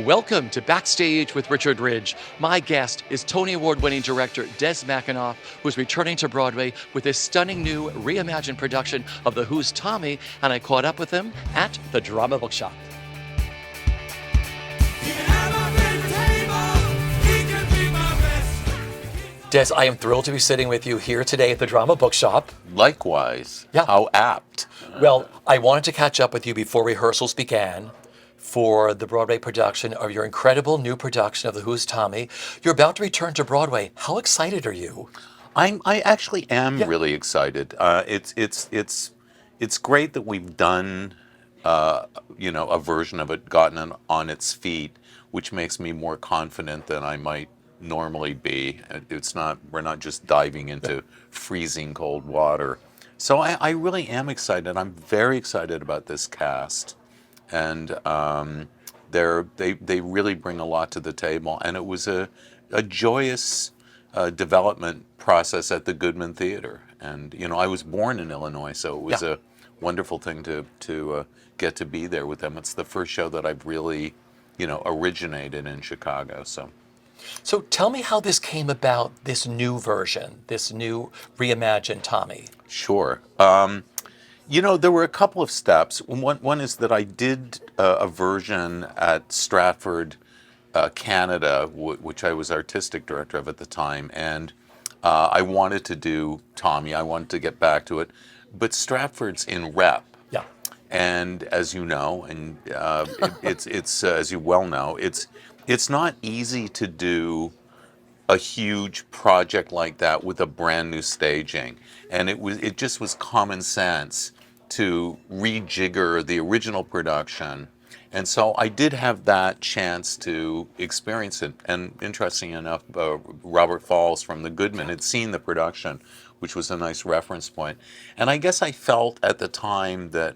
Welcome to Backstage with Richard Ridge. My guest is Tony Award-winning director Des McAnuff, who's returning to Broadway with his stunning new reimagined production of The Who's Tommy, and I caught up with him at the Drama Bookshop. Des, I am thrilled to be sitting with you here today at the Drama Bookshop. Likewise. Yeah. How apt. Well, I wanted to catch up with you before rehearsals began for the Broadway production of your incredible new production of The Who's Tommy. You're about to return to Broadway. How excited are you? I actually am really excited. It's great that we've done a version of it, gotten it on its feet, which makes me more confident than I might normally be. We're not just diving into freezing cold water. So I really am excited. I'm very excited about this cast, and they really bring a lot to the table. And it was a joyous development process at the Goodman Theater. And I was born in Illinois, so it was a wonderful thing to get to be there with them. It's the first show that I've really originated in Chicago. So tell me how this came about, this new version, this new reimagined Tommy. Sure. There were a couple of steps. One is that I did a version at Stratford, Canada, which I was artistic director of at the time, and I wanted to do Tommy. I wanted to get back to it, but Stratford's in rep. Yeah. And as you know, and it's as you well know, it's not easy to do a huge project like that with a brand new staging, and it just was common sense to rejigger the original production. And so I did have that chance to experience it. And interesting enough, Robert Falls from the Goodman had seen the production, which was a nice reference point. And I guess I felt at the time that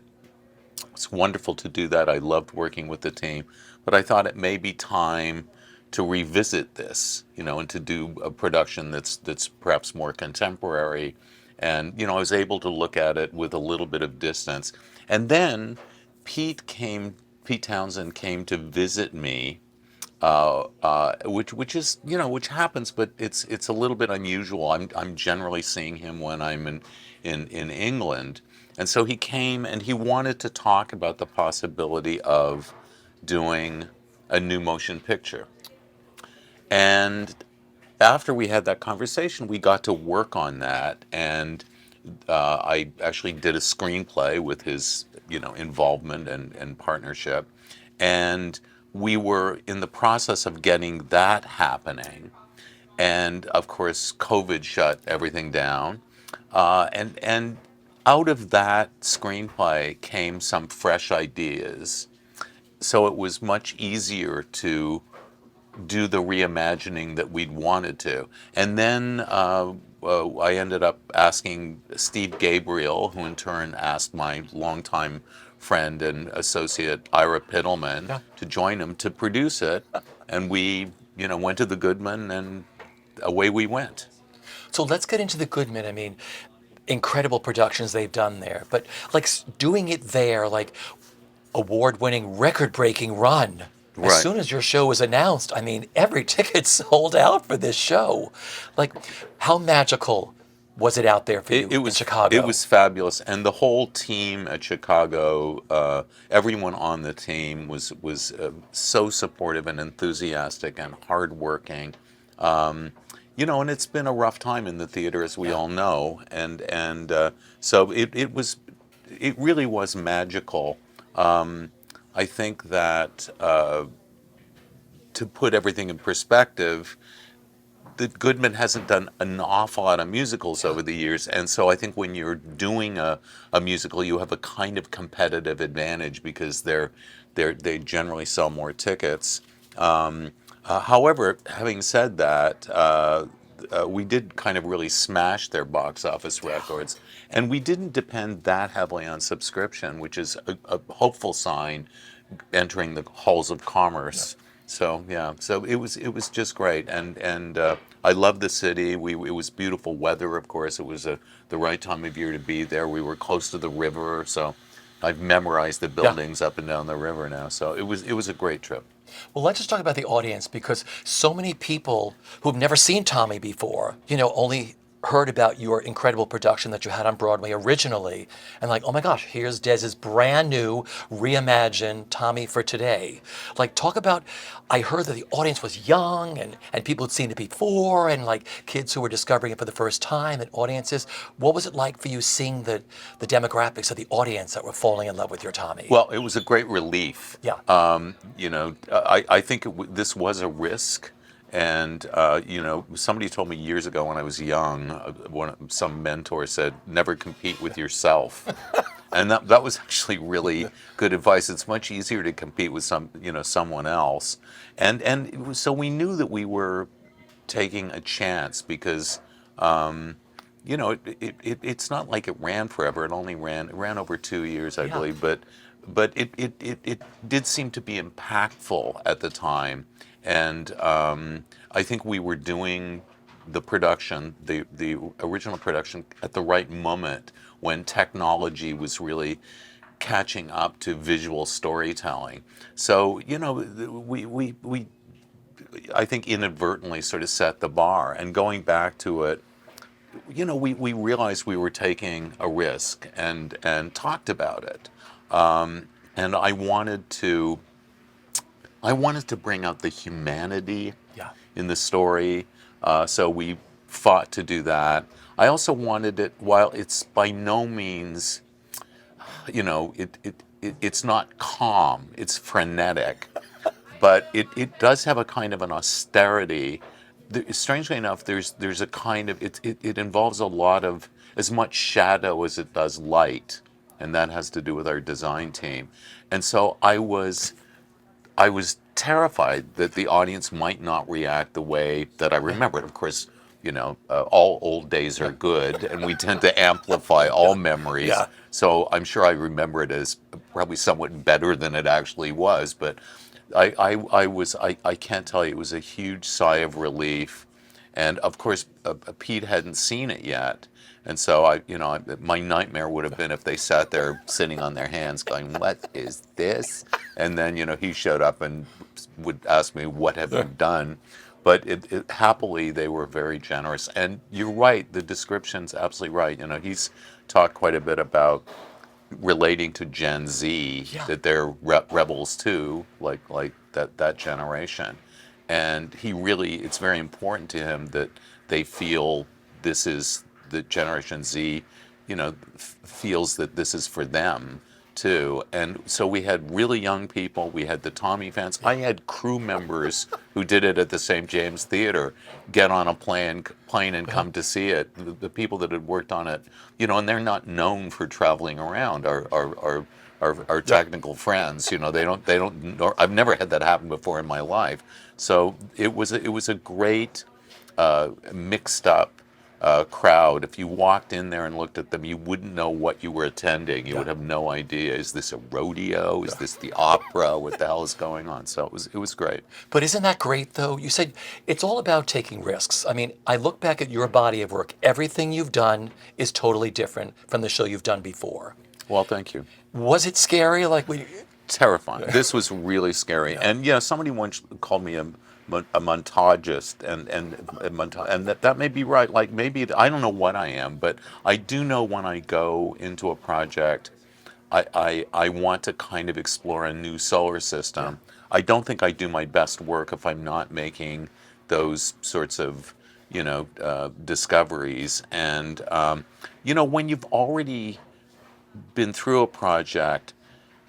it's wonderful to do that. I loved working with the team, but I thought it may be time to revisit this, and to do a production that's perhaps more contemporary. And I was able to look at it with a little bit of distance. And then Pete Townsend came to visit me, which happens, but it's a little bit unusual. I'm generally seeing him when I'm in England. And so he came and he wanted to talk about the possibility of doing a new motion picture. And after we had that conversation, we got to work on that. And I actually did a screenplay with his, involvement and partnership. And we were in the process of getting that happening. And of course, COVID shut everything down. And out of that screenplay came some fresh ideas. So it was much easier to do the reimagining that we'd wanted to. And then I ended up asking Steve Gabriel, who in turn asked my longtime friend and associate Ira Pittleman to join him to produce it. And we, went to the Goodman, and away we went. So let's get into the Goodman. I mean, incredible productions they've done there, but doing it there, award-winning, record-breaking run. Right. As soon as your show was announced, I mean, every ticket sold out for this show. How magical was it out there for you in Chicago? It was fabulous, and the whole team at Chicago, everyone on the team was so supportive and enthusiastic and hardworking. And it's been a rough time in the theater, as we all know, and so it really was magical. I think that to put everything in perspective, the Goodman hasn't done an awful lot of musicals over the years, and so I think when you're doing a musical, you have a kind of competitive advantage because they generally sell more tickets. However, having said that, we did kind of really smash their box office records, and we didn't depend that heavily on subscription, which is a hopeful sign entering the halls of commerce. So it was just great, and I love the city. It was beautiful weather, of course. It was the right time of year to be there. We were close to the river, so I've memorized the Yeah. buildings up and down the river now. So it was a great trip. Well, let's just talk about the audience because so many people who've never seen Tommy before, only heard about your incredible production that you had on Broadway originally, and like, oh my gosh, here's Dez's brand new reimagined Tommy for today. Like, talk about, I heard that the audience was young and people had seen it before, and like kids who were discovering it for the first time, and audiences. What was it like for you seeing the demographics of the audience that were falling in love with your Tommy? Well, it was a great relief. Yeah. I think this was a risk. And, somebody told me years ago when I was young, some mentor said, never compete with yourself. And that was actually really good advice. It's much easier to compete with someone else. So we knew that we were taking a chance because, it's not like it ran forever. It ran over 2 years, I Yeah. believe, but it did seem to be impactful at the time. And I think we were doing the production, the original production, at the right moment when technology was really catching up to visual storytelling. So we I think inadvertently sort of set the bar. And going back to it, we realized we were taking a risk and talked about it. And I wanted to bring out the humanity Yeah. in the story, so we fought to do that. I also wanted it, while it's by no means, it's not calm, it's frenetic, but it does have a kind of an austerity. Strangely enough, there's a kind of, it involves a lot of, as much shadow as it does light, and that has to do with our design team. And so I was terrified that the audience might not react the way that I remembered. Of course, all old days are good, and we tend to amplify all memories. Yeah. So I'm sure I remember it as probably somewhat better than it actually was. But I can't tell you, it was a huge sigh of relief. And of course, Pete hadn't seen it yet. And so my nightmare would have been if they sat there sitting on their hands going, "What is this?" And then, he showed up and would ask me, "What have you done?" But happily, they were very generous. And you're right, the description's absolutely right. He's talked quite a bit about relating to Gen Z, Yeah. that they're rebels too, like that generation. And it's very important to him that they feel this is the Generation Z, feels that this is for them too. And so we had really young people. We had the Tommy fans. I had crew members who did it at the St. James Theater get on a plane and come to see it. The people that had worked on it, and they're not known for traveling around. Our technical friends, they don't. I've never had that happen before in my life. So it was a great mixed up crowd. If you walked in there and looked at them, you wouldn't know what you were attending. You would have no idea. Is this a rodeo? Is this the opera? What the hell is going on? So it was great. But isn't that great, though? You said it's all about taking risks. I mean, I look back at your body of work. Everything you've done is totally different from the show you've done before. Well, thank you. Was it scary? Terrifying. This was really scary. And somebody once called me a montagist, and that may be right. Like, maybe I don't know what I am, but I do know when I go into a project, I want to kind of explore a new solar system. I don't think I do my best work if I'm not making those sorts of discoveries. And when you've already been through a project,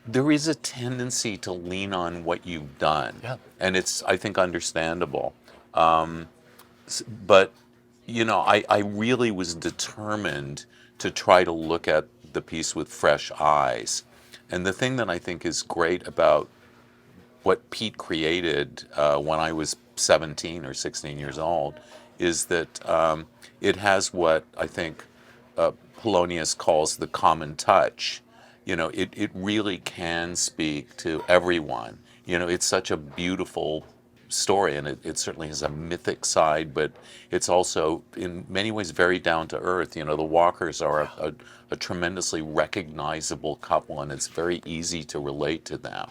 there is a tendency to lean on what you've done. Yeah. And it's, I think, understandable. But, I really was determined to try to look at the piece with fresh eyes. And the thing that I think is great about what Pete created when I was 17 or 16 years old is that it has what I think Polonius calls the common touch. It really can speak to everyone. It's such a beautiful story, and it certainly has a mythic side, but it's also in many ways very down to earth. You know, the Walkers are a tremendously recognizable couple, and it's very easy to relate to them.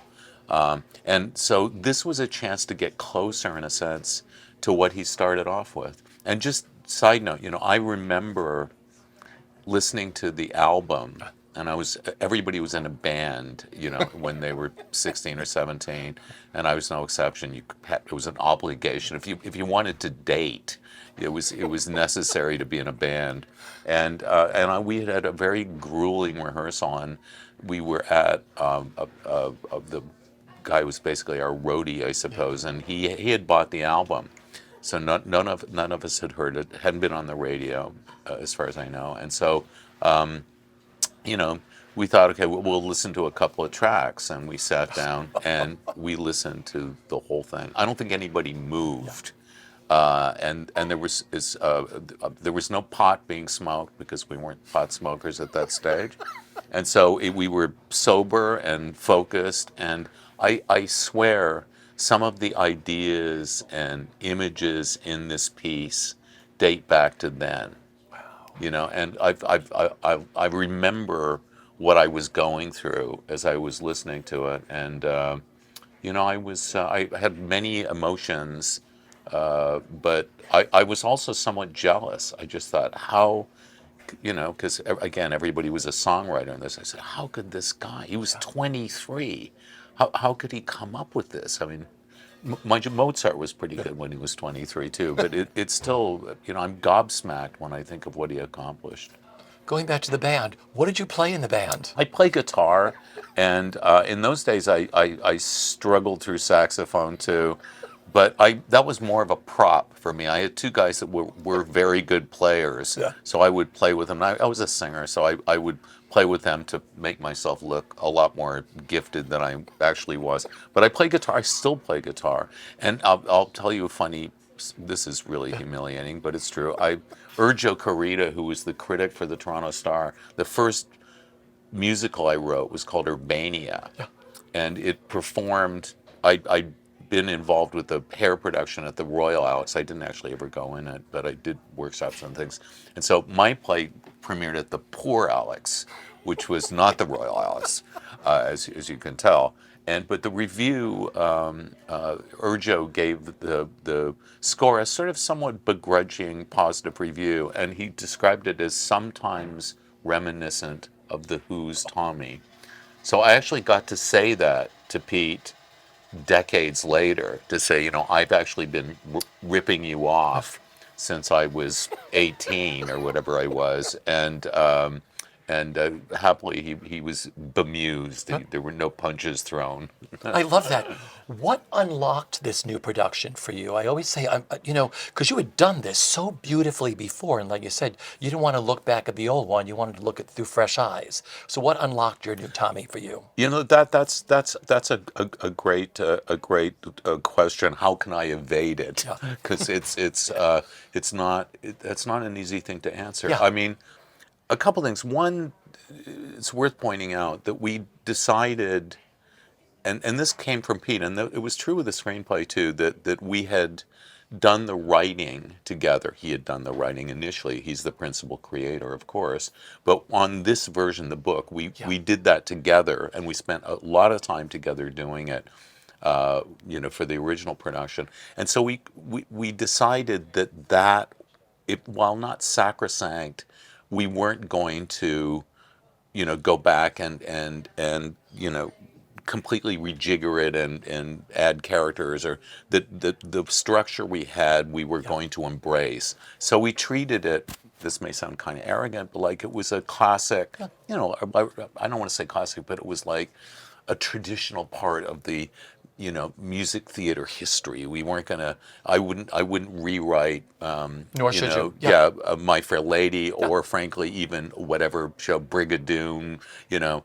And so this was a chance to get closer, in a sense, to what he started off with. And just side note, you know, I remember listening to the album, and everybody was in a band, you know, when they were 16 or 17, and I was no exception. It was an obligation. If you wanted to date, it was necessary to be in a band, we had a very grueling rehearsal, and we were at the guy who was basically our roadie, I suppose, and he had bought the album. So none of us had heard it, hadn't been on the radio, as far as I know. And so, you know, we thought, okay, we'll listen to a couple of tracks, and we sat down and we listened to the whole thing. I don't think anybody moved, and there was no pot being smoked because we weren't pot smokers at that stage, and so we were sober and focused. And I swear, some of the ideas and images in this piece date back to then. You know, and I remember what I was going through as I was listening to it, and you know, I had many emotions, but I was also somewhat jealous. I just thought, how, you know, because again, everybody was a songwriter in this. I said, how could this guy? He was 23. How could he come up with this? I mean, mind you, Mozart was pretty good when he was 23 too, but it's still, you know, I'm gobsmacked when I think of what he accomplished. Going back to the band, what did you play in the band? I play guitar, and in those days I struggled through saxophone too, but that was more of a prop for me. I had two guys that were very good players, Yeah. so I would play with them. I was a singer, so I would play with them to make myself look a lot more gifted than I actually was. But I play guitar. I still play guitar, and I'll tell you a funny. This is really humiliating, but it's true. Urjo Carita, who was the critic for the Toronto Star, the first musical I wrote was called Urbania, and it performed. I'd been involved with the hair production at the Royal Alex. I didn't actually ever go in it, but I did workshops and things. And so my play premiered at the Poor Alex, which was not the Royal Alex, as you can tell. But the review, Urjo gave the score a sort of somewhat begrudging positive review, and he described it as sometimes reminiscent of the Who's Tommy. So I actually got to say that to Pete decades later, to say, you know, I've actually been ripping you off since I was 18 or whatever I was, and happily he was bemused. There were no punches thrown. I love that. What unlocked this new production for you? I always say, you know, because you had done this so beautifully before, and like you said, you didn't want to look back at the old one. You wanted to look at it through fresh eyes. So, what unlocked your new Tommy for you? You know, that's a great question. How can I evade it? Because it's not an easy thing to answer. Yeah. I mean, a couple things. One, it's worth pointing out that we decided, and this came from Pete, and it was true with the screenplay too, that we had done the writing together. He had done the writing initially. He's the principal creator, of course. But on this version, the book, we did that together, and we spent a lot of time together doing it, you know, for the original production. And so we decided that while not sacrosanct, we weren't going to, you know, go back and you know, completely rejigger it and add characters, or the structure we had, we were going to embrace. So we treated it, this may sound kind of arrogant, but like it was a classic, you know, I don't want to say classic, but it was like a traditional part of the, you know, music theater history. We weren't gonna. I wouldn't rewrite. Nor should you. My Fair Lady, or frankly, even whatever show, Brigadoon. You know,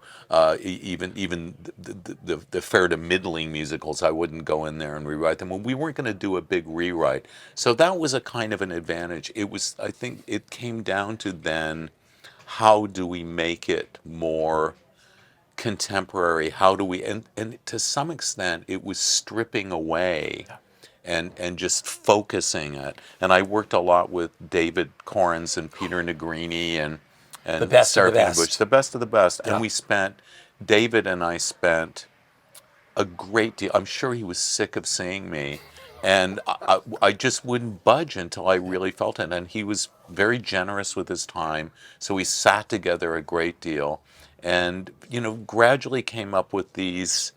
even the fair to middling musicals. I wouldn't go in there and rewrite them. We weren't going to do a big rewrite. So that was a kind of an advantage. It was. I think it came down to then, how do we make it more contemporary? How do we, and to some extent it was stripping away and just focusing it. And I worked a lot with David Corns and Peter Negrini The and best of the Sarah Bush, best. the best of the best. And Yeah. we spent, David and I spent a great deal. I'm sure he was sick of seeing me, and I just wouldn't budge until I really felt it. And he was very generous with his time, so we sat together a great deal, and gradually came up with these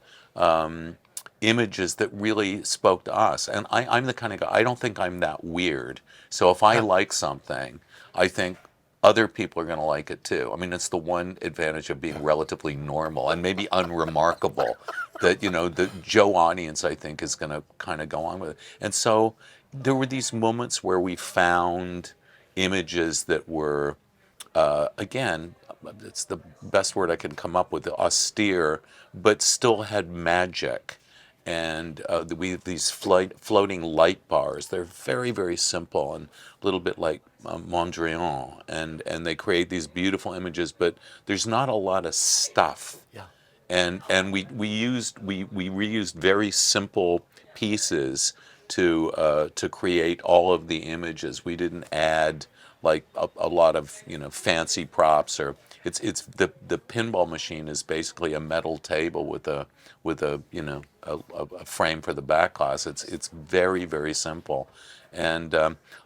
images that really spoke to us. And I'm the kind of guy, I don't think I'm that weird. So if I Yeah. like something, I think other people are going to like it too. I mean, it's the one advantage of being relatively normal and maybe unremarkable that, the Joe audience, I think, is going to kind of go on with it. And so there were these moments where we found images that were, again, it's the best word I can come up with, austere, but still had magic. And we have these floating light bars. They're very, very simple and a little bit like Mondrian. And they create these beautiful images, but there's not a lot of stuff. Yeah. And we reused very simple pieces to create all of the images. We didn't add like a lot of fancy props, or it's the pinball machine is basically a metal table with a a frame for the back glass. It's very, very simple. And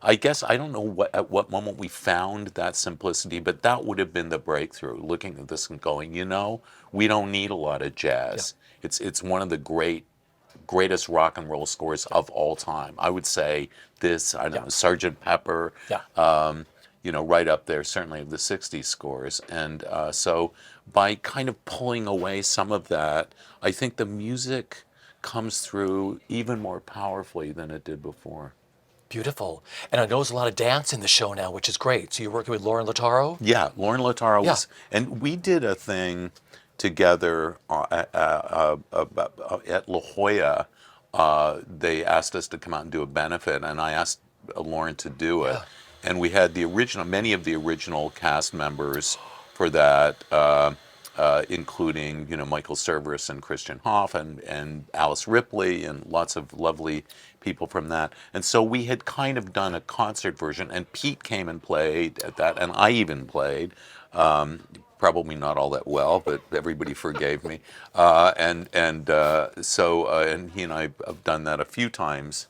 I guess I don't know at what moment we found that simplicity, but that would have been the breakthrough. Looking at this and going, we don't need a lot of Yeah. jazz. It's one of the greatest rock and roll scores of all time. I would say this. I don't Yeah. know, Sergeant Pepper. Yeah. Right up there, certainly of the '60s scores. And so by kind of pulling away some of that, I think the music comes through even more powerfully than it did before. Beautiful. And I know there's a lot of dance in the show now, which is great. So you're working with Lauren Lataro? Yeah, Lauren Lataro Yeah. was, and we did a thing together at La Jolla. They asked us to come out and do a benefit, and I asked Lauren to do it. Yeah. And we had many of the original cast members for that, including Michael Cerveris and Christian Hoff and Alice Ripley and lots of lovely people from that. And so we had kind of done a concert version, and Pete came and played at that, and I even played. Probably not all that well, but everybody forgave me. And he and I have done that a few times.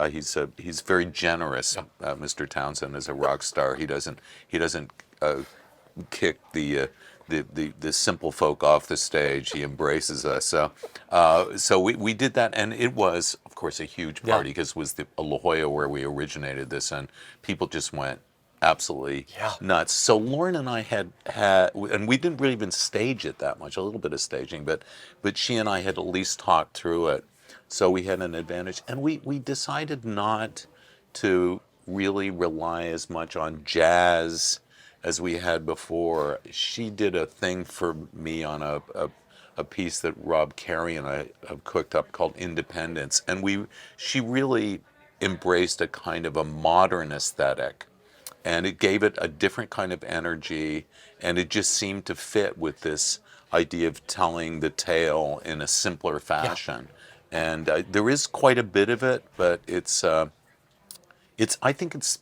He's very generous. Yeah. Mr. Townsend is a rock star. He doesn't kick the simple folk off the stage. He embraces us. So we did that, and it was, of course, a huge Yeah. party because it was the La Jolla where we originated this, and people just went absolutely Yeah. nuts. So Lauren and I had, and we didn't really even stage it that much. A little bit of staging, but she and I had at least talked through it. So we had an advantage, and we decided not to really rely as much on jazz as we had before. She did a thing for me on a piece that Rob Carey and I have cooked up called Independence, and she really embraced a kind of a modern aesthetic, and it gave it a different kind of energy, and it just seemed to fit with this idea of telling the tale in a simpler Yeah. fashion. And there is quite a bit of it, but I think it's,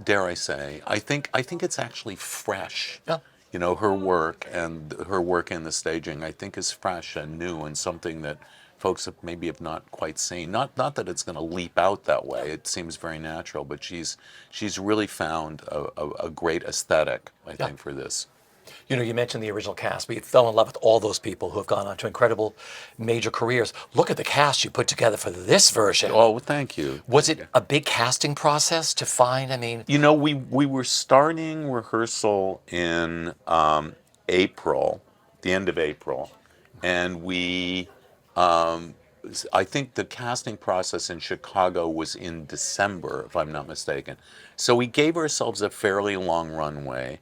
dare I say, I think it's actually fresh. Yeah. Her work and her work in the staging, I think, is fresh and new and something that folks maybe have not quite seen. Not that it's going to leap out that way. It seems very natural, but she's really found a great aesthetic, I Yeah. think, for this. You mentioned the original cast, but you fell in love with all those people who have gone on to incredible major careers. Look at the cast you put together for this version. Oh, well, thank you. Was it a big casting process to find? I mean, We were starting rehearsal in April, the end of April, and I think the casting process in Chicago was in December, if I'm not mistaken. So we gave ourselves a fairly long runway.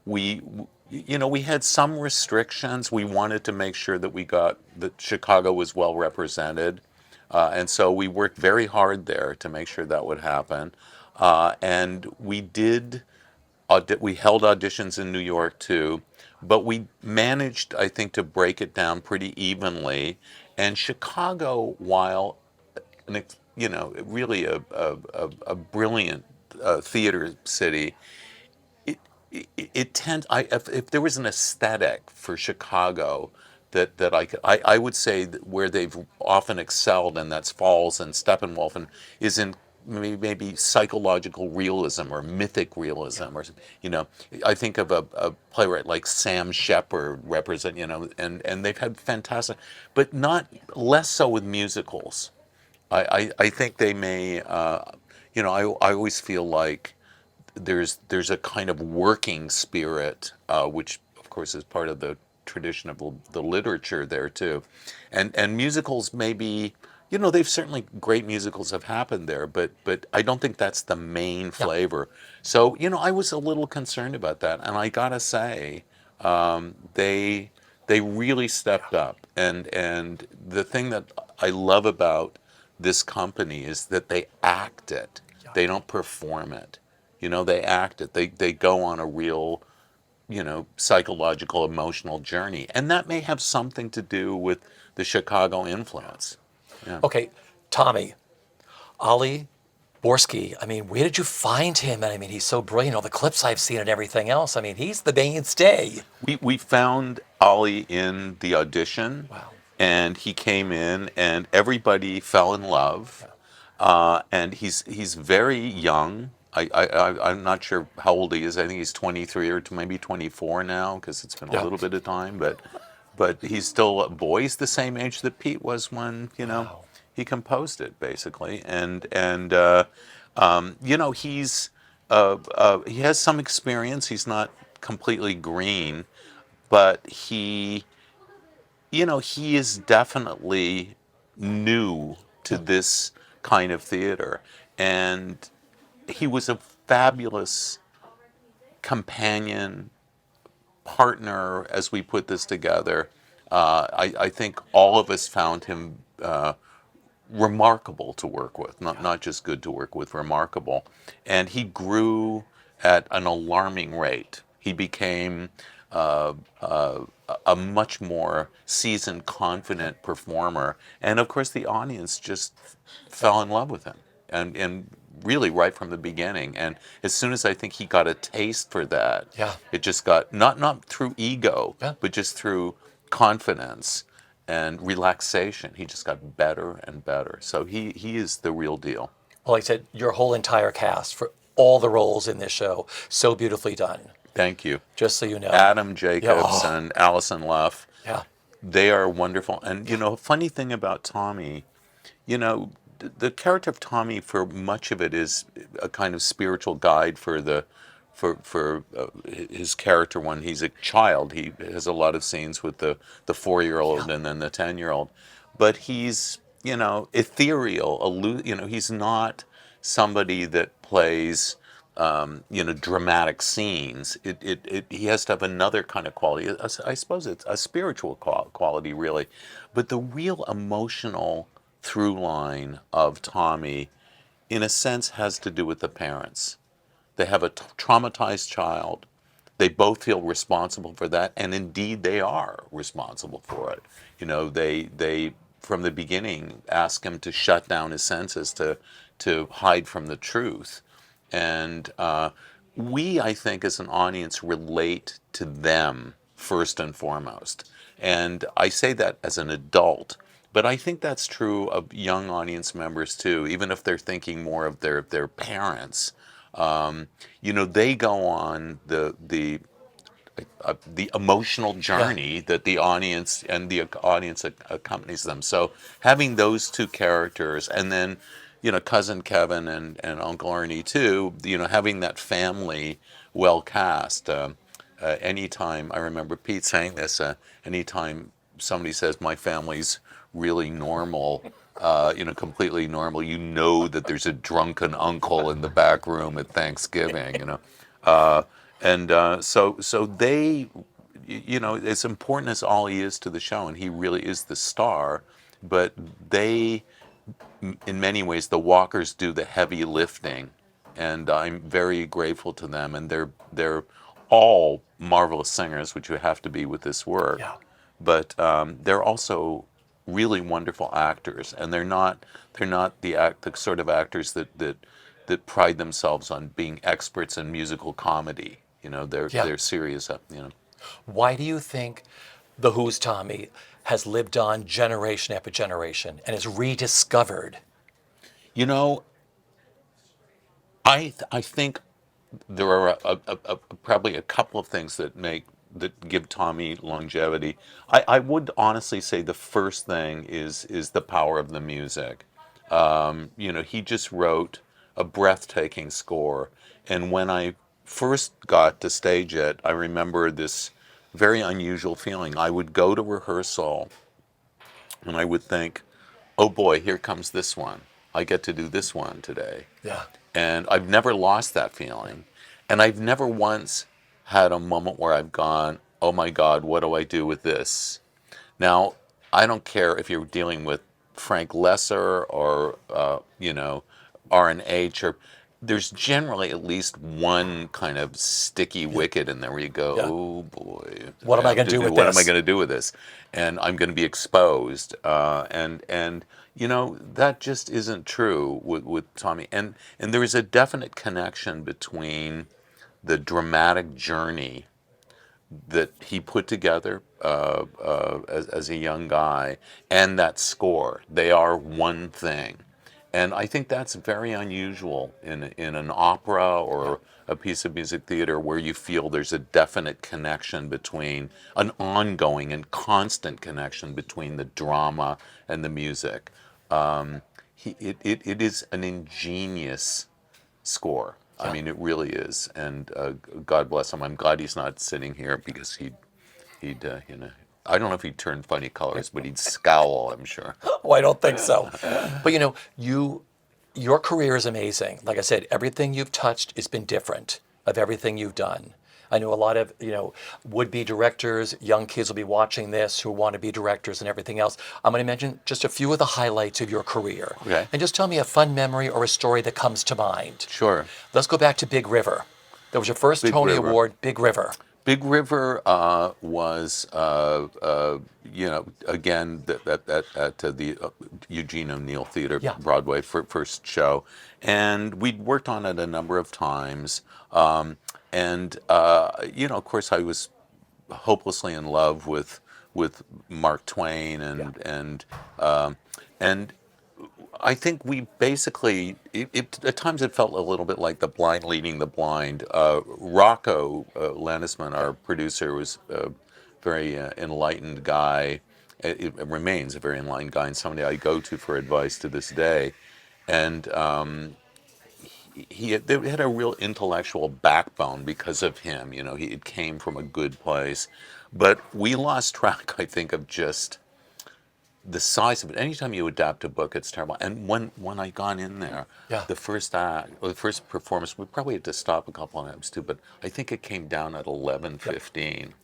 We, we had some restrictions. We wanted to make sure that Chicago was well represented. And so we worked very hard there to make sure that would happen. And we held auditions in New York too, but we managed, I think, to break it down pretty evenly. And Chicago, while really a brilliant theater city. It, it tends. If there was an aesthetic for Chicago that I would say that where they've often excelled, and that's Falls and Steppenwolf, and is in maybe psychological realism or mythic realism, or I think of a playwright like Sam Shepard represent, and they've had fantastic, but not less so with musicals. I think they may, I always feel like there's a kind of working spirit, which of course is part of the tradition of the literature there too, and musicals maybe, they've certainly great musicals have happened there, but I don't think that's the main Yeah. flavor. So I was a little concerned about that, and I gotta say, they really stepped up, and the thing that I love about this company is that they act it. They don't perform it. They act it. They go on a real, psychological, emotional journey. And that may have something to do with the Chicago influence. Yeah. Okay, Tommy, Ali Borsky, I mean, where did you find him? And I mean, he's so brilliant. All the clips I've seen and everything else. I mean, he's the mainstay. We found Ollie in the audition, Wow. and he came in, and everybody fell in love. And he's very young. I'm not sure how old he is. I think he's 23 or maybe 24 now, because it's been a Yeah. little bit of time. But he's still a boy. He's the same age that Pete was when Wow. he composed it, basically. And he has some experience. He's not completely green, but he is definitely new to this kind of theater. And he was a fabulous companion, partner as we put this together. I think all of us found him remarkable to work with, not just good to work with, remarkable. And he grew at an alarming rate. He became a much more seasoned, confident performer. And of course, the audience just fell in love with him. And really right from the beginning. And as soon as I think he got a taste for that, Yeah. it just got, not through ego, Yeah. but just through confidence and relaxation, he just got better and better. So he is the real deal. Well, like I said, your whole entire cast for all the roles in this show, so beautifully done. Thank you. Just so you know. Adam Jacobs Oh. and Allison Luff, Yeah. they are wonderful. And a funny thing about Tommy, the character of Tommy, for much of it, is a kind of spiritual guide for his character when he's a child. He has a lot of scenes with the 4-year-old and then the 10-year-old, but he's ethereal. He's not somebody that plays dramatic scenes. He has to have another kind of quality. I suppose it's a spiritual quality, really, but the real emotional through line of Tommy, in a sense, has to do with the parents. They have a traumatized child. They both feel responsible for that, and indeed they are responsible for it. They from the beginning ask him to shut down his senses to hide from the truth, and we, I think, as an audience, relate to them first and foremost. And I say that as an adult, but I think that's true of young audience members too, even if they're thinking more of their parents. They go on the emotional journey that the audience accompanies them. So having those two characters, and then cousin Kevin and Uncle Ernie too, having that family well cast. Anytime, I remember Pete saying this, anytime somebody says my family's really normal, completely normal, that there's a drunken uncle in the back room at Thanksgiving. So they, as important as Ollie is to the show, and he really is the star, but they, in many ways, the walkers do the heavy lifting, and I'm very grateful to them. And they're all marvelous singers, which you have to be with this work. Yeah. But they're also really wonderful actors, and they're not the sort of actors that pride themselves on being experts in musical comedy. They're Yeah. they're serious. Why do you think the Who's Tommy has lived on generation after generation and is rediscovered? You know, I think there are probably a couple of things that give Tommy longevity. I would honestly say the first thing is the power of the music. He just wrote a breathtaking score, and when I first got to stage it, I remember this very unusual feeling. I would go to rehearsal, and I would think, "Oh boy, here comes this one. I get to do this one today." Yeah. And I've never lost that feeling. And I've never once had a moment where I've gone, oh my God, what do I do with this? Now, I don't care if you're dealing with Frank Lesser or, R&H, or there's generally at least one kind of sticky wicket in there where you go, Yeah. oh boy, What I am I have going to to do do, with what am I this? going to do with this? And I'm going to be exposed. And that just isn't true with Tommy. And there is a definite connection between the dramatic journey that he put together as a young guy and that score. They are one thing. And I think that's very unusual in an opera or a piece of music theater where you feel there's a definite connection between an ongoing and constant connection between the drama and the music. It is an ingenious score. I Yeah. mean, it really is, and God bless him. I'm glad he's not sitting here because he'd I don't know if he'd turn funny colors, but he'd scowl, I'm sure. Oh, I don't think so. But your career is amazing. Like I said, everything you've touched has been different of everything you've done. I know a lot of, would-be directors, young kids will be watching this who want to be directors and everything else. I'm going to mention just a few of the highlights of your career. Okay. And just tell me a fun memory or a story that comes to mind. Sure. Let's go back to Big River. That was your first Big Tony River. Award, Big River. Big River was, again, at the Eugene O'Neill Theater, Yeah. Broadway, first show. And we'd worked on it a number of times. Of course, I was hopelessly in love with Mark Twain, Yeah. and I think we basically, at times it felt a little bit like the blind leading the blind. Rocco Landisman, our producer, was a very enlightened guy. It remains a very enlightened guy and somebody I go to for advice to this day. And they had a real intellectual backbone because of him. It came from a good place. But we lost track, I think, of just the size of it. Anytime you adapt a book, it's terrible. And when I gone in there, Yeah. the first act or the first performance, we probably had to stop a couple of times too. But I think it came down at 11:15,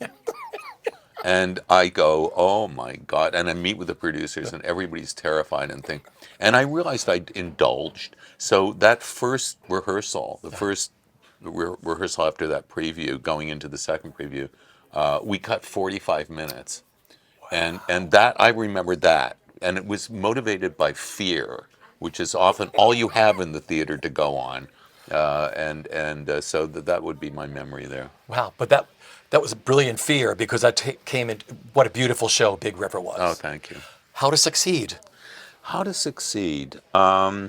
and I go, oh my God! And I meet with the producers, and everybody's terrified and think. And I realized I'd indulged. So that first rehearsal, the first rehearsal after that preview, going into the second preview, we cut 45 minutes. And that I remember that, and it was motivated by fear, which is often all you have in the theater to go on, so that would be my memory there. Wow. But that was a brilliant fear because that came in. What a beautiful show Big River Oh, was. thank you. How to succeed. How to succeed? I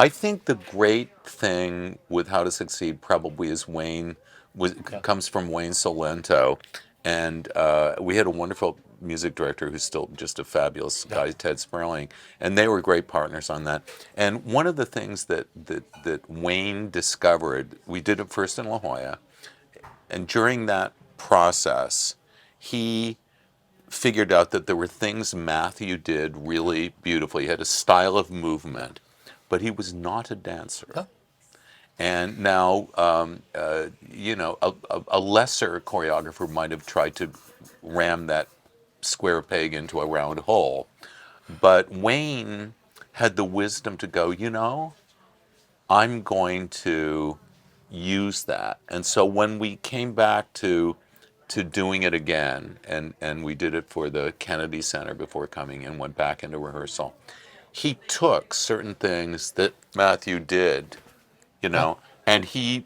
think the great thing with How to Succeed probably is Yeah. comes from Wayne Solento, and we had a wonderful music director who's still just a fabulous Yeah. guy, Ted Sperling, and they were great partners on that. And one of the things that Wayne discovered, we did it first in La Jolla, and during that process, he figured out that there were things Matthew did really beautifully. He had a style of movement, but he was not a dancer. Yeah. And now, a lesser choreographer might have tried to ram that square peg into a round hole. But Wayne had the wisdom to go, I'm going to use that. And so when we came back to to doing it again, and we did it for the Kennedy Center before coming and went back into rehearsal. He took certain things that Matthew did, and he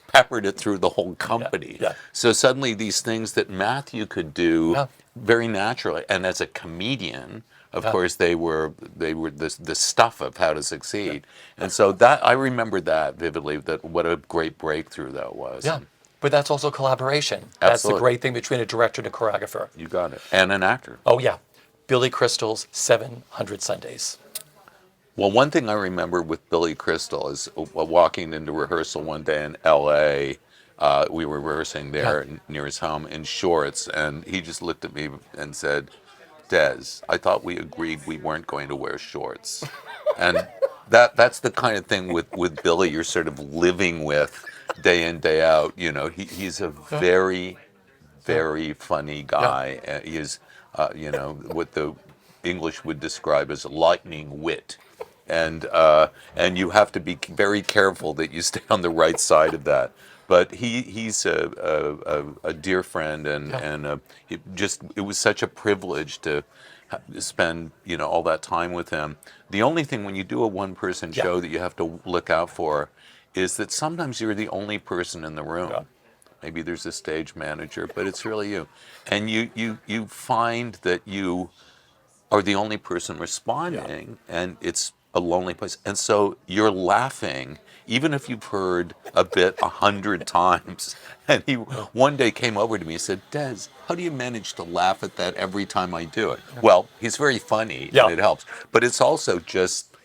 peppered it through the whole company. Yeah. So suddenly these things that Matthew could do Yeah. very naturally, and as a comedian, of Yeah. course, they were the stuff of how to succeed. And so that I remember that vividly. That what a great breakthrough that was. Yeah. But that's also collaboration. That's the Absolutely. great thing between a director and a choreographer. You got it. And an actor. Oh, yeah. Billy Crystal's 700 Sundays. Well, one thing I remember with Billy Crystal is walking into rehearsal one day in L.A. We were rehearsing there near his home in shorts, and he just looked at me and said, "Des, I thought we agreed we weren't going to wear shorts." And that's the kind of thing with Billy you're sort of living with day in, day out. He's a very, very funny guy. He is, what the English would describe as lightning wit. And you have to be very careful that you stay on the right side of that. But he's a dear friend, and it was such a privilege to spend all that time with him. The only thing when you do a one-person show that you have to look out for is that sometimes you're the only person in the room. Yeah. Maybe there's a stage manager, but it's really you, and you find that you are the only person responding, and it's a lonely place. And so you're laughing, even if you've heard a bit 100 times. And he one day came over to me and said, "Des, how do you manage to laugh at that every time I do it?" Well, he's very funny, and it helps. But it's also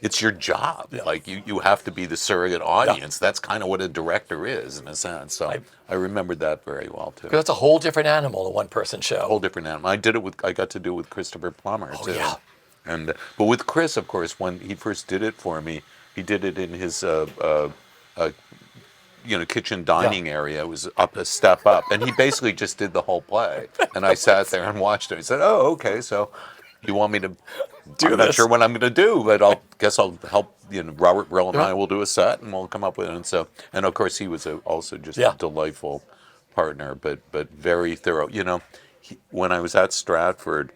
it's your job. Yeah. Like you have to be the surrogate audience. That's kind of what a director is, in a sense. So I remembered that very well, too. Because that's a whole different animal, a one-person show. Whole different animal. I got to do it with Christopher Plummer too. Yeah. And but with Chris, of course, when he first did it for me, he did it in his kitchen dining area. It was up a step up, and he basically just did the whole play. And I sat there and watched him. He said, "Oh, okay, so you want me to I'm not sure what I'm going to do, but I'll help. Robert Brill and I will do a set, and we'll come up with it." And of course, he was also just a delightful partner, but very thorough. When I was at Stratford,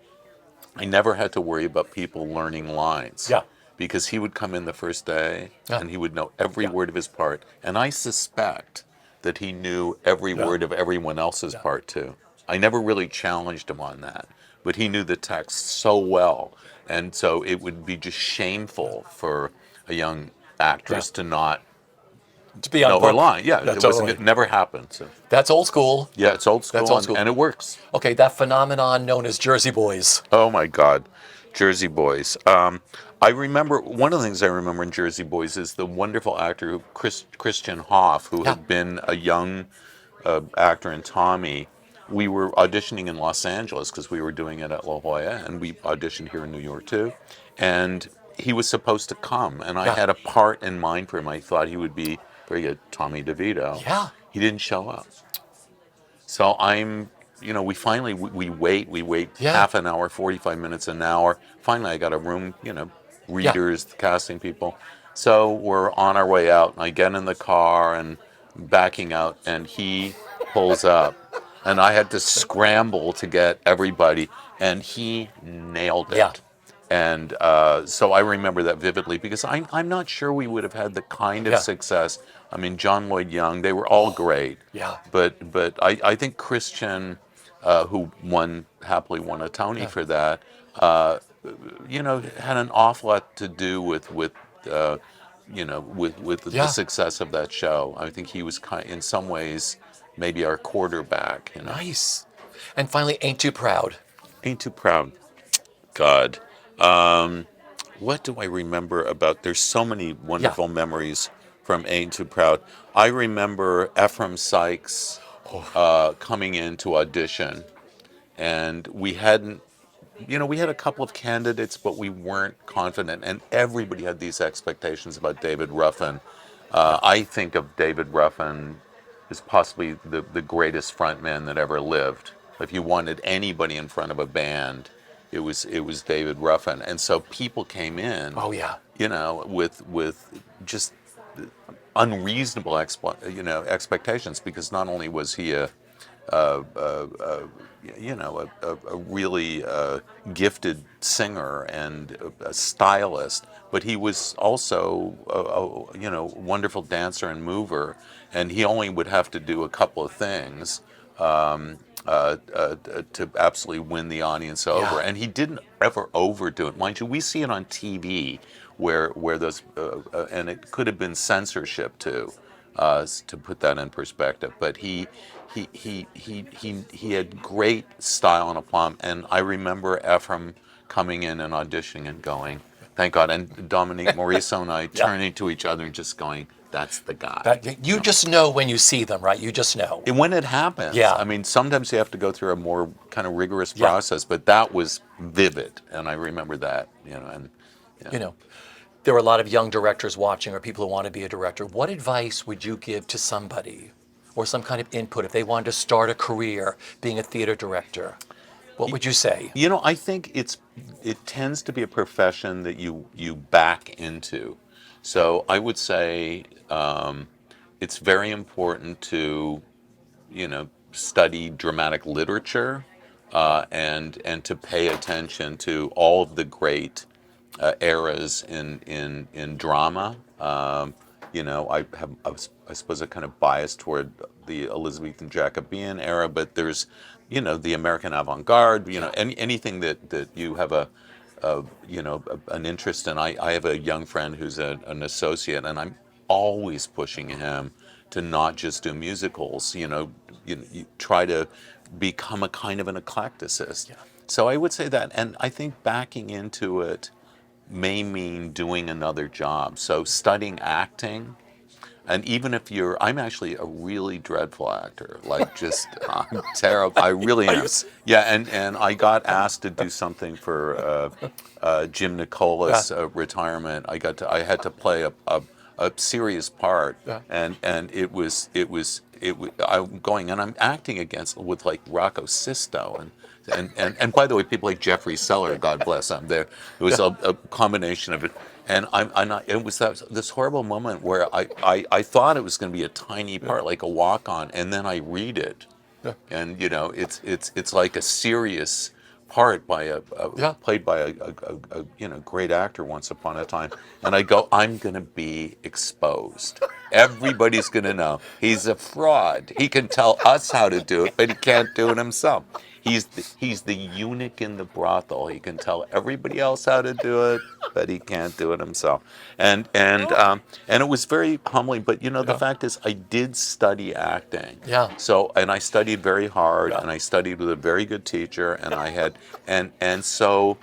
I never had to worry about people learning lines. Yeah. Because he would come in the first day, and he would know every word of his part. And I suspect that he knew every word of everyone else's part, too. I never really challenged him on that. But he knew the text so well. And so it would be just shameful for a young actress to not to be on know her line. Yeah, it never happened. So. That's old school. Yeah, it's old school. That's old school. And it works. Okay, that phenomenon known as Jersey Boys. Oh, my God. Jersey Boys. I remember, one of the things I remember in Jersey Boys is the wonderful actor, Christian Hoff, who had been a young actor in Tommy. We were auditioning in Los Angeles because we were doing it at La Jolla, and we auditioned here in New York too. And he was supposed to come, and I had a part in mind for him. I thought he would be very good, Tommy DeVito. Yeah. He didn't show up. So we finally, we wait half an hour, 45 minutes, an hour. Finally, I got a room, readers, casting people. So we're on our way out, and I get in the car and backing out, and he pulls up. And I had to scramble to get everybody, and he nailed it. Yeah. And so I remember that vividly, because I'm not sure we would have had the kind of success. I mean, John Lloyd Young, they were all great. Yeah. But I think Christian, who happily won a Tony for that, had an awful lot to do with the success of that show. I think he was in some ways maybe our quarterback. Nice. And finally, Ain't Too Proud. Ain't Too Proud. God. What do I remember about? There's so many wonderful memories from Ain't Too Proud. I remember Ephraim Sykes coming in to audition, and we had a couple of candidates, but we weren't confident, and everybody had these expectations about David Ruffin. I think of David Ruffin as possibly the greatest frontman that ever lived. If you wanted anybody in front of a band, it was David Ruffin. And so people came in, with just unreasonable expectations, because not only was he a a really gifted singer and a stylist, but he was also a wonderful dancer and mover, and he only would have to do a couple of things to absolutely win the audience over. Yeah. And he didn't ever overdo it. Mind you, we see it on TV where those, and it could have been censorship too, to put that in perspective. But he had great style and aplomb. And I remember Ephraim coming in and auditioning and going, thank God. And Dominique Morisseau and I Yeah. turning to each other and just going, that's the guy. That you just know when you see them, right? You just know. And when it happens, Yeah. I mean, sometimes you have to go through a more kind of rigorous Yeah. process, but that was vivid, and I remember that, and You know, there are a lot of young directors watching or people who want to be a director. What advice would you give to somebody or some kind of input if they wanted to start a career being a theater director? What would you say? I think it tends to be a profession that you back into. So I would say it's very important to study dramatic literature and to pay attention to all of the great eras in drama. I suppose a kind of bias toward the Elizabethan Jacobean era, but there's the American avant-garde. Anything that you have an interest in. I have a young friend who's an associate, and I'm always pushing him to not just do musicals. You try to become a kind of an eclecticist. Yeah. So I would say that, and I think backing into it may mean doing another job. So studying acting, and even if I'm actually a really dreadful actor, like just I'm terrible. I really am. Yeah, and I got asked to do something for Jim Nicholas' retirement. I had to play a serious part, and I'm going and I'm acting with like Rocco Sisto and by the way, people like Jeffrey Seller, God bless him. It was a combination of it. And it was this horrible moment where I thought it was going to be a tiny part, like a walk-on, and then I read it, and it's like a serious part by played by a great actor once upon a time, and I go, I'm going to be exposed. Everybody's going to know he's a fraud. He can tell us how to do it, but he can't do it himself. He's the eunuch in the brothel. He can tell everybody else how to do it, but he can't do it himself. And it was very humbling. But the fact is, I did study acting. Yeah. So I studied very hard, Yeah. and I studied with a very good teacher, and I had and so.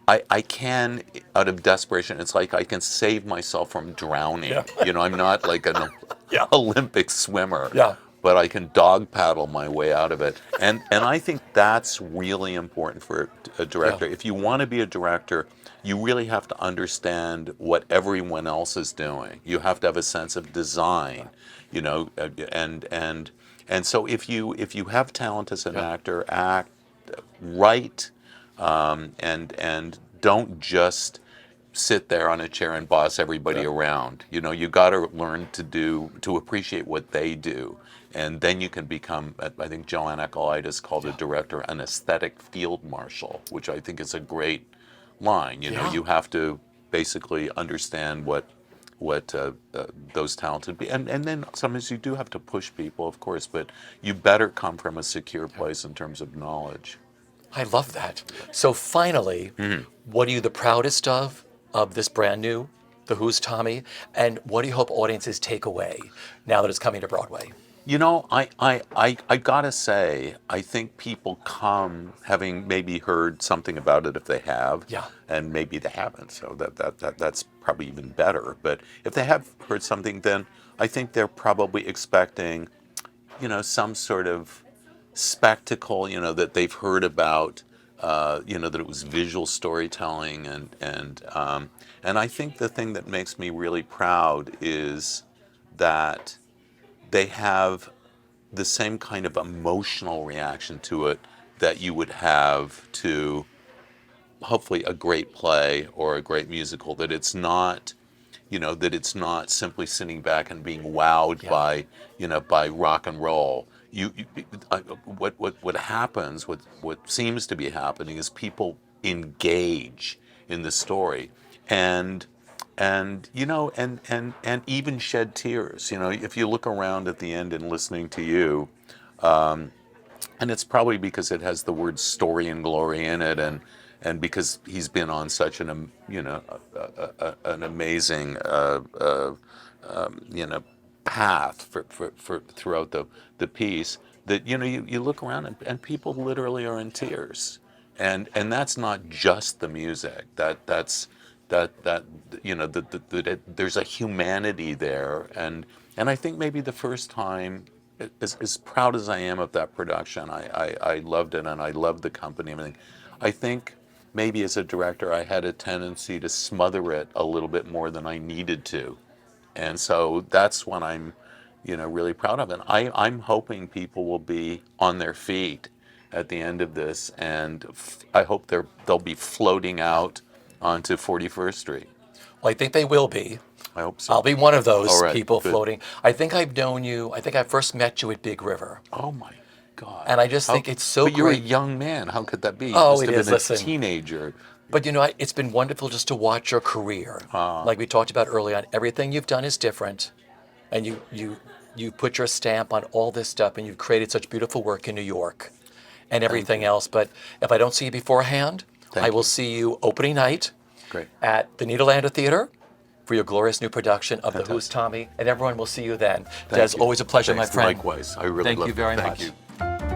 I can, out of desperation, it's like I can save myself from drowning. Yeah. I'm not like an Yeah. Olympic swimmer. Yeah. But I can dog paddle my way out of it. And I think that's really important for a director. Yeah. If you want to be a director, you really have to understand what everyone else is doing. You have to have a sense of design, and so if you have talent as an actor, act, write, and don't just sit there on a chair and boss everybody around. You got to learn to appreciate what they do, and then you can become. I think Joanne Ecolitis called a director an aesthetic field marshal, which I think is a great line. You have to basically understand what those talented be, and then sometimes you do have to push people, of course, but you better come from a secure place in terms of knowledge. I love that. So finally, what are you the proudest of this brand new, The Who's Tommy, and what do you hope audiences take away now that it's coming to Broadway? I gotta say, I think people come having maybe heard something about it if they have, and maybe they haven't. So that's probably even better. But if they have heard something, then I think they're probably expecting, some sort of spectacle, that they've heard about, that it was visual storytelling, and I think the thing that makes me really proud is that they have the same kind of emotional reaction to it that you would have to hopefully a great play or a great musical, that it's not simply sitting back and being wowed by rock and roll. what happens, what seems to be happening is people engage in the story, and and even shed tears. If you look around at the end and listening to you, and it's probably because it has the word story and glory in it, and because he's been on such an amazing path for throughout the piece, that you look around, and people literally are in tears, and that's not just the music. That's that there's a humanity there, and I think maybe the first time, as proud as I am of that production, I loved it, and I loved the company and everything. I think maybe as a director I had a tendency to smother it a little bit more than I needed to. And so that's what I'm, really proud of. And I'm hoping people will be on their feet at the end of this, and I hope they'll be floating out onto 41st Street. Well, I think they will be. I hope so. I'll be one of those All right, people good. floating. I think I've known you. I think I first met you at Big River. Oh my God. And I just think it's so But you're a great. young man. How could that be? You Oh, must it have is. been a Listen. teenager. But it's been wonderful just to watch your career. Like we talked about early on, everything you've done is different, and you put your stamp on all this stuff, and you've created such beautiful work in New York, and everything else. But if I don't see you beforehand, I will see you opening night Great. at the Nederlander Theater for your glorious new production of The Who's Tommy, and everyone will see you then. Des, always a pleasure, Thanks. my friend. Likewise. I really Thank love you it. very Thank much. you.